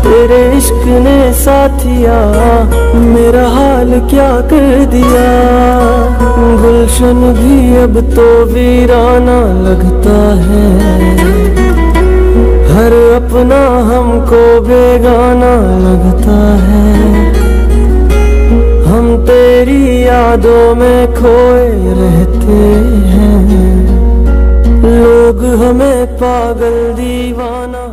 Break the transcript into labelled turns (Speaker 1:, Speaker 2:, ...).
Speaker 1: तेरे इश्क ने साथिया मेरा हाल क्या कर दिया। गुलशन भी अब तो वीराना लगता है, हर अपना हमको बेगाना लगता है। हम तेरी यादों में खोए रहते हैं, लोग हमें पागल दीवाना